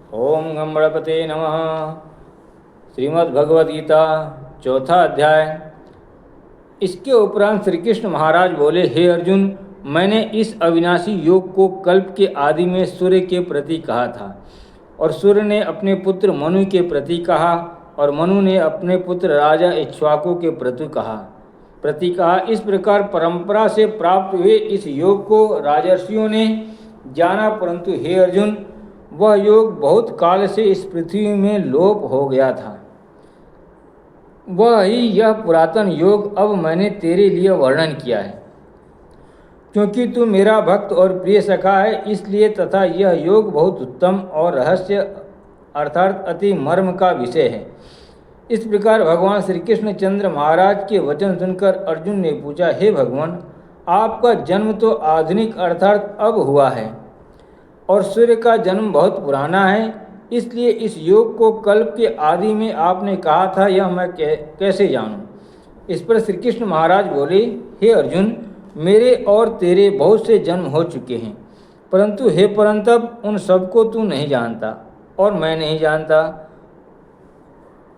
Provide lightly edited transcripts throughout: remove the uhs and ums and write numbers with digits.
ओम गम गणपते नमः। श्रीमद् भगवद गीता चौथा अध्याय। इसके उपरांत श्री कृष्ण महाराज बोले, हे अर्जुन, मैंने इस अविनाशी योग को कल्प के आदि में सूर्य के प्रति कहा था, और सूर्य ने अपने पुत्र मनु के प्रति कहा, और मनु ने अपने पुत्र राजा इक्ष्वाकु के प्रति कहा। इस प्रकार परंपरा से प्राप्त हुए इस योग को राजर्षियों ने जाना, परंतु हे अर्जुन, वह योग बहुत काल से इस पृथ्वी में लोप हो गया था। वह ही यह पुरातन योग अब मैंने तेरे लिए वर्णन किया है, क्योंकि तू मेरा भक्त और प्रिय सखा है, इसलिए। तथा यह योग बहुत उत्तम और रहस्य अर्थात अति मर्म का विषय है। इस प्रकार भगवान श्री कृष्णचंद्र महाराज के वचन सुनकर अर्जुन ने पूछा, हे भगवान, आपका जन्म तो आधुनिक अर्थात अब हुआ है, और सूर्य का जन्म बहुत पुराना है, इसलिए इस योग को कल्प के आदि में आपने कहा था, यह मैं कैसे जानूं? इस पर श्री कृष्ण महाराज बोले, हे अर्जुन, मेरे और तेरे बहुत से जन्म हो चुके हैं, परंतु हे परंतप, उन सबको तू नहीं जानता और मैं नहीं जानता।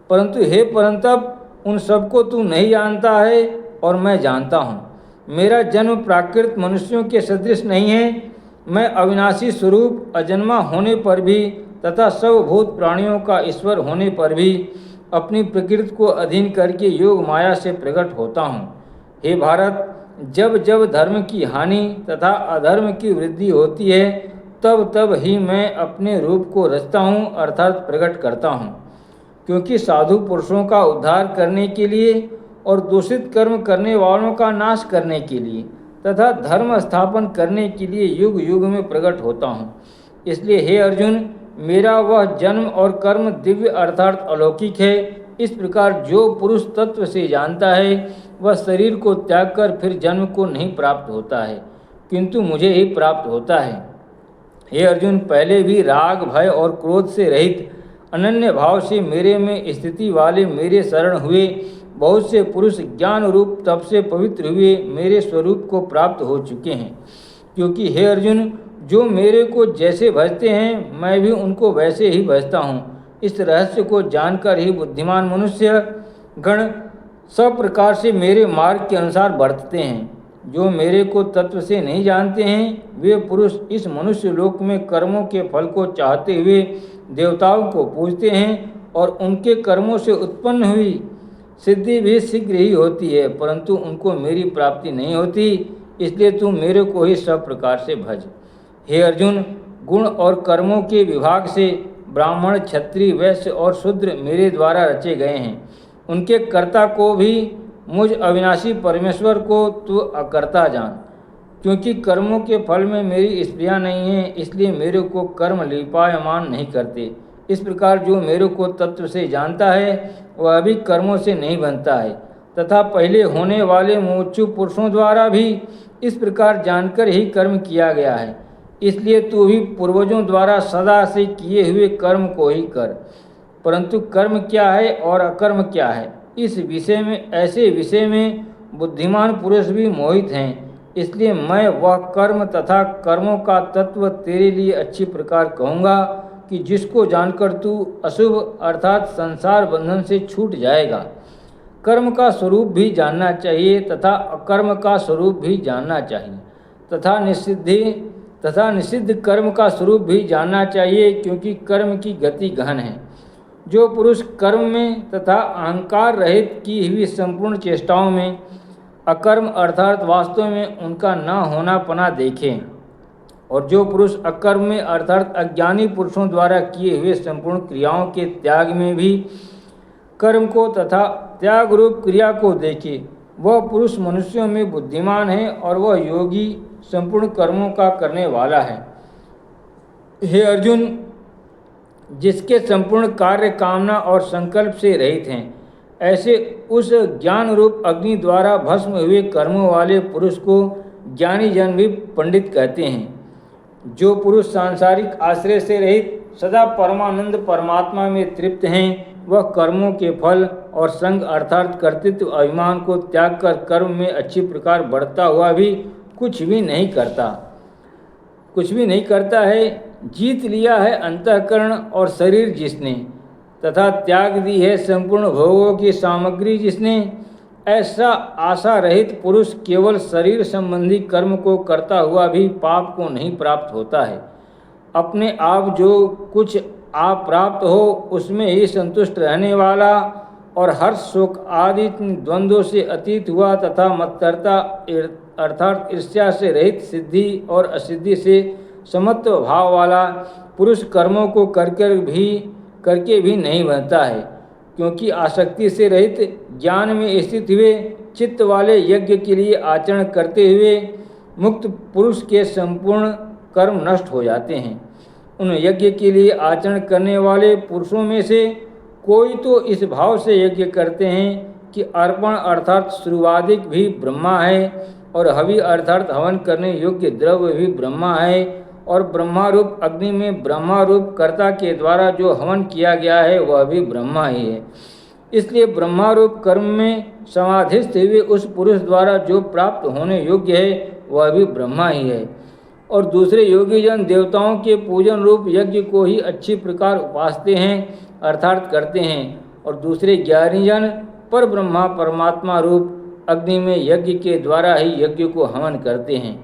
परंतु हे परंतप, उन सबको तू नहीं जानता है और मैं जानता हूँ। मेरा जन्म प्राकृत मनुष्यों के सदृश नहीं है। मैं अविनाशी स्वरूप अजन्मा होने पर भी तथा सब भूत प्राणियों का ईश्वर होने पर भी अपनी प्रकृति को अधीन करके योग माया से प्रकट होता हूँ। हे भारत, जब जब धर्म की हानि तथा अधर्म की वृद्धि होती है, तब तब ही मैं अपने रूप को रचता हूँ अर्थात प्रकट करता हूँ, क्योंकि साधु पुरुषों का उद्धार करने के लिए और दूषित कर्म करने वालों का नाश करने के लिए तथा धर्म स्थापन करने के लिए युग युग में प्रकट होता हूँ। इसलिए हे अर्जुन, मेरा वह जन्म और कर्म दिव्य अर्थात अलौकिक है। इस प्रकार जो पुरुष तत्व से जानता है, वह शरीर को त्याग कर फिर जन्म को नहीं प्राप्त होता है, किंतु मुझे ही प्राप्त होता है। हे अर्जुन, पहले भी राग, भय और क्रोध से रहित अनन्य भाव से मेरे में स्थिति वाले मेरे शरण हुए बहुत से पुरुष ज्ञान रूप तप से पवित्र हुए मेरे स्वरूप को प्राप्त हो चुके हैं। क्योंकि हे अर्जुन, जो मेरे को जैसे भजते हैं, मैं भी उनको वैसे ही भजता हूँ। इस रहस्य को जानकर ही बुद्धिमान मनुष्य गण सब प्रकार से मेरे मार्ग के अनुसार बरतते हैं। जो मेरे को तत्व से नहीं जानते हैं, वे पुरुष इस मनुष्य लोक में कर्मों के फल को चाहते हुए देवताओं को पूजते हैं, और उनके कर्मों से उत्पन्न हुई सिद्धि भी शीघ्र ही होती है, परंतु उनको मेरी प्राप्ति नहीं होती। इसलिए तू मेरे को ही सब प्रकार से भज। हे अर्जुन, गुण और कर्मों के विभाग से ब्राह्मण, क्षत्रिय, वैश्य और शूद्र मेरे द्वारा रचे गए हैं। उनके कर्ता को भी मुझ अविनाशी परमेश्वर को तू अकर्ता जान। क्योंकि कर्मों के फल में मेरी स्प्रिया नहीं है, इसलिए मेरे को कर्म लिपायमान नहीं करते। इस प्रकार जो मेरे को तत्व से जानता है, वह भी कर्मों से नहीं बनता है, तथा पहले होने वाले मुमुक्षु पुरुषों द्वारा भी इस प्रकार जानकर ही कर्म किया गया है। इसलिए तू भी पूर्वजों द्वारा सदा से किए हुए कर्म को ही कर। परंतु कर्म क्या है और अकर्म क्या है, इस विषय में ऐसे विषय में बुद्धिमान पुरुष भी मोहित हैं। इसलिए मैं वह कर्म तथा कर्मों का तत्व तेरे लिए अच्छी प्रकार कहूँगा, कि जिसको जानकर तू अशुभ अर्थात संसार बंधन से छूट जाएगा। कर्म का स्वरूप भी जानना चाहिए तथा अकर्म का स्वरूप भी जानना चाहिए, तथा निषिद्ध कर्म का स्वरूप भी जानना चाहिए, क्योंकि कर्म की गति गहन है। जो पुरुष कर्म में तथा अहंकार रहित की हुई संपूर्ण चेष्टाओं में अकर्म अर्थात वास्तव में उनका न होना पना देखें, और जो पुरुष अकर्म में अर्थात अज्ञानी पुरुषों द्वारा किए हुए संपूर्ण क्रियाओं के त्याग में भी कर्म को तथा त्याग रूप क्रिया को देखे, वह पुरुष मनुष्यों में बुद्धिमान है, और वह योगी संपूर्ण कर्मों का करने वाला है। हे अर्जुन, जिसके संपूर्ण कार्य कामना और संकल्प से रहित हैं, ऐसे उस ज्ञान रूप अग्नि द्वारा भस्म हुए कर्मों वाले पुरुष को ज्ञानी जन भी पंडित कहते हैं। जो पुरुष सांसारिक आश्रय से रहित सदा परमानंद परमात्मा में तृप्त हैं, वह कर्मों के फल और संग अर्थात कर्तृत्व अभिमान को त्याग कर कर्म में अच्छी प्रकार बढ़ता हुआ भी कुछ भी नहीं करता है। जीत लिया है अंतःकरण और शरीर जिसने, तथा त्याग दी है संपूर्ण भोगों की सामग्री जिसने, ऐसा आशा रहित पुरुष केवल शरीर संबंधी कर्म को करता हुआ भी पाप को नहीं प्राप्त होता है। अपने आप जो कुछ आप प्राप्त हो उसमें ही संतुष्ट रहने वाला और हर्ष शोक आदि द्वंद्वों से अतीत हुआ तथा मत्सरता अर्थात ईर्ष्या से रहित सिद्धि और असिद्धि से समत्व भाव वाला पुरुष कर्मों को करके भी नहीं बनता है, क्योंकि आसक्ति से रहित ज्ञान में स्थित हुए चित्त वाले यज्ञ के लिए आचरण करते हुए मुक्त पुरुष के संपूर्ण कर्म नष्ट हो जाते हैं। उन यज्ञ के लिए आचरण करने वाले पुरुषों में से कोई तो इस भाव से यज्ञ करते हैं कि अर्पण अर्थात श्रुवादिक भी ब्रह्मा है और हवि अर्थात हवन करने योग्य द्रव्य भी ब्रह्मा है और ब्रह्मा रूप अग्नि में ब्रह्मा रूप कर्ता के द्वारा जो हवन किया गया है वह भी ब्रह्मा ही है। इसलिए ब्रह्मा रूप कर्म में समाधिस्थ हुए उस पुरुष द्वारा जो प्राप्त होने योग्य है वह भी ब्रह्मा ही है। और दूसरे योगी जन देवताओं के पूजन रूप यज्ञ को ही अच्छी प्रकार उपासते हैं अर्थात करते हैं, और दूसरे ज्ञानी जन पर ब्रह्मा परमात्मा रूप अग्नि में यज्ञ के द्वारा ही यज्ञ को हवन करते हैं।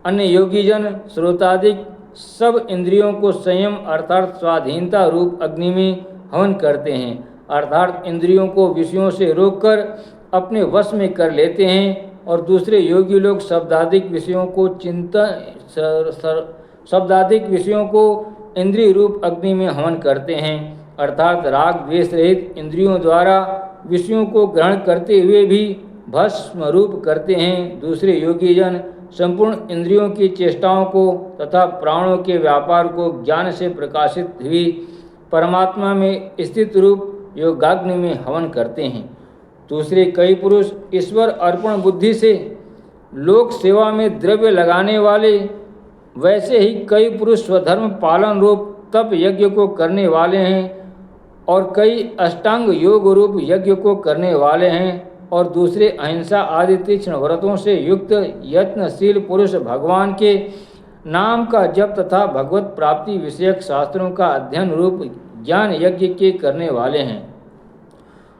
अन्य योगी जन श्रोतादिक सब इंद्रियों को संयम अर्थात स्वाधीनता रूप अग्नि में हवन करते हैं, अर्थात इंद्रियों को विषयों से रोककर अपने वश में कर लेते हैं। और दूसरे योगी लोग शब्दादिक विषयों को इंद्रिय रूप अग्नि में हवन करते हैं, अर्थात राग द्वेष रहित इंद्रियों द्वारा विषयों को ग्रहण करते हुए भी भस्म रूप करते हैं। दूसरे योगी जन संपूर्ण इंद्रियों की चेष्टाओं को तथा प्राणों के व्यापार को ज्ञान से प्रकाशित हुई परमात्मा में स्थित रूप योगाग्नि में हवन करते हैं। दूसरे कई पुरुष ईश्वर अर्पण बुद्धि से लोक सेवा में द्रव्य लगाने वाले, वैसे ही कई पुरुष स्वधर्म पालन रूप तप यज्ञ को करने वाले हैं और कई अष्टांग योग रूप यज्ञ को करने वाले हैं, और दूसरे अहिंसा आदि तीक्ष्ण व्रतों से युक्त यत्नशील पुरुष भगवान के नाम का जप तथा भगवत प्राप्ति विषयक शास्त्रों का अध्ययन रूप ज्ञान यज्ञ के करने वाले हैं।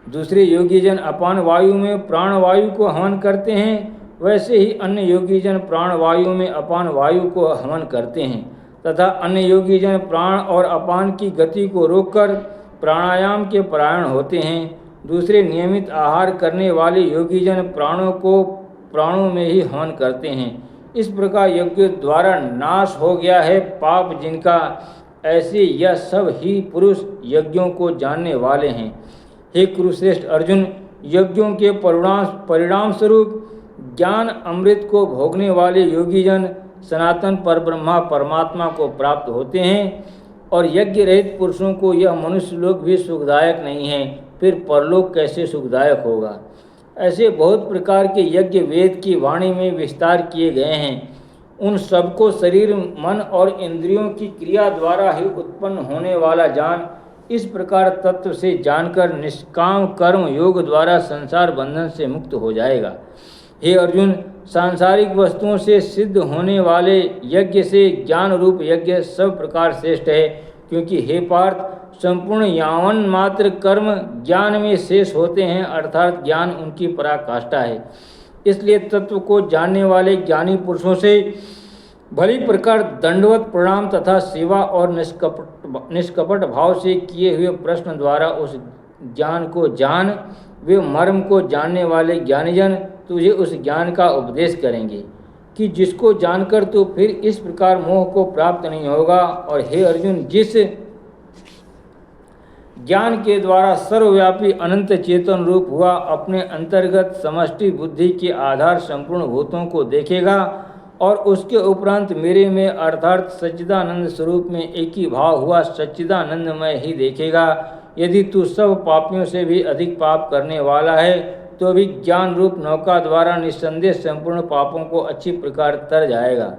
दूसरे योगी जन अपान वायु में प्राण वायु को हवन करते हैं, वैसे ही अन्य योगी जन प्राण वायु में अपान वायु को हवन करते हैं, तथा अन्य योगी जन प्राण और अपान की गति को रोककर प्राणायाम के परायण होते हैं। दूसरे नियमित आहार करने वाले योगी जन प्राणों को प्राणों में ही हवन करते हैं। इस प्रकार यज्ञ द्वारा नाश हो गया है पाप जिनका, ऐसे यह सब ही पुरुष यज्ञों को जानने वाले हैं। हे कुरुश्रेष्ठ अर्जुन, यज्ञों के परिणाम स्वरूप ज्ञान अमृत को भोगने वाले योगी जन सनातन परब्रह्मा परमात्मा को प्राप्त होते हैं, और यज्ञ रहित पुरुषों को यह मनुष्य लोक भी सुखदायक नहीं है, फिर परलोक कैसे सुखदायक होगा। ऐसे बहुत प्रकार के यज्ञ वेद की वाणी में विस्तार किए गए हैं। उन सबको शरीर मन और इंद्रियों की क्रिया द्वारा ही उत्पन्न होने वाला जान, इस प्रकार तत्व से जानकर निष्काम कर्म योग द्वारा संसार बंधन से मुक्त हो जाएगा। हे अर्जुन, सांसारिक वस्तुओं से सिद्ध होने वाले यज्ञ से ज्ञान रूप यज्ञ सब प्रकार श्रेष्ठ है, क्योंकि हे पार्थ, संपूर्ण यावन मात्र कर्म ज्ञान में शेष होते हैं, अर्थात ज्ञान उनकी पराकाष्ठा है। इसलिए तत्व को जानने वाले ज्ञानी पुरुषों से भली प्रकार दंडवत प्रणाम तथा सेवा और निष्कपट भाव से किए हुए प्रश्न द्वारा उस ज्ञान को जान। वे मर्म को जानने वाले ज्ञानीजन तुझे उस ज्ञान का उपदेश करेंगे कि जिसको जानकर तो फिर इस प्रकार मोह को प्राप्त नहीं होगा। और हे अर्जुन, जिस ज्ञान के द्वारा सर्वव्यापी अनंत चेतन रूप हुआ अपने अंतर्गत समष्टि बुद्धि के आधार संपूर्ण भूतों को देखेगा और उसके उपरांत मेरे में अर्थात सच्चिदानंद स्वरूप में एक ही भाव हुआ सच्चिदानंदमय ही देखेगा। यदि तू सब पापियों से भी अधिक पाप करने वाला है तो भी ज्ञान रूप नौका द्वारा निस्संदेह संपूर्ण पापों को अच्छी प्रकार तर जाएगा।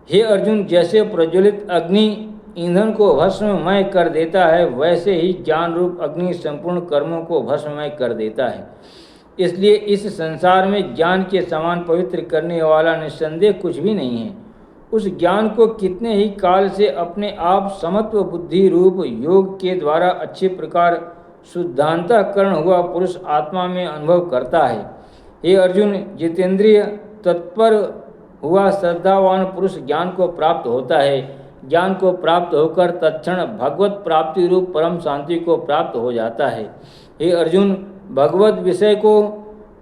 हे अर्जुन, जैसे प्रज्वलित अग्नि ईंधन को भस्ममय कर देता है, वैसे ही ज्ञान रूप अग्नि संपूर्ण कर्मों को भस्ममय कर देता है। इसलिए इस संसार में ज्ञान के समान पवित्र करने वाला निस्संदेह कुछ भी नहीं है। उस ज्ञान को कितने ही काल से अपने आप समत्व बुद्धि रूप योग के द्वारा अच्छे प्रकार शुद्धांतःकरण हुआ पुरुष आत्मा में अनुभव करता है। हे अर्जुन, जितेंद्रिय तत्पर हुआ श्रद्धावान पुरुष ज्ञान को प्राप्त होता है। ज्ञान को प्राप्त होकर तत्क्षण भगवत प्राप्ति रूप परम शांति को प्राप्त हो जाता है। हे अर्जुन, भगवत विषय को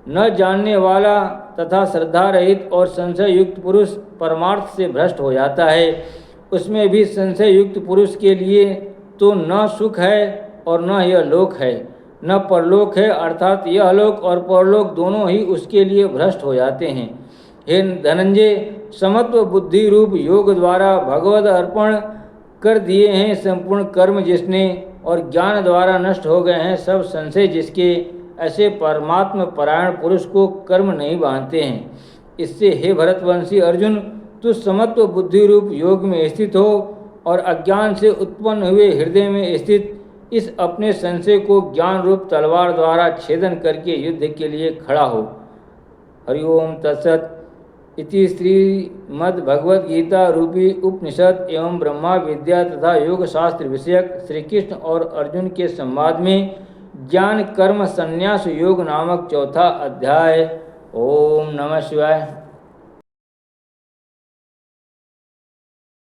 न जानने वाला तथा श्रद्धा रहित और संशय युक्त पुरुष परमार्थ से भ्रष्ट हो जाता है। उसमें भी संशय युक्त पुरुष के लिए तो न सुख है और न यह लोक है, न परलोक है, अर्थात यह लोक और परलोक दोनों ही उसके लिए भ्रष्ट हो जाते हैं। हे धनंजय, समत्व बुद्धि रूप योग द्वारा भगवद अर्पण कर दिए हैं संपूर्ण कर्म जिसने, और ज्ञान द्वारा नष्ट हो गए हैं सब संशय जिसके, ऐसे परमात्म परायण पुरुष को कर्म नहीं बांधते हैं। इससे हे भरतवंशी अर्जुन, तू समत्व बुद्धि रूप योग में स्थित हो और अज्ञान से उत्पन्न हुए हृदय में स्थित इस अपने संशय को ज्ञान रूप तलवार द्वारा छेदन करके युद्ध के लिए खड़ा हो। हरिओम तत्सत। इति श्रीमद्भगवद गीता रूपी उपनिषद एवं ब्रह्मा विद्या तथा योग शास्त्र विषयक श्री कृष्ण और अर्जुन के संवाद में ज्ञान कर्म संन्यास योग नामक चौथा अध्याय। ओम नमः शिवाय।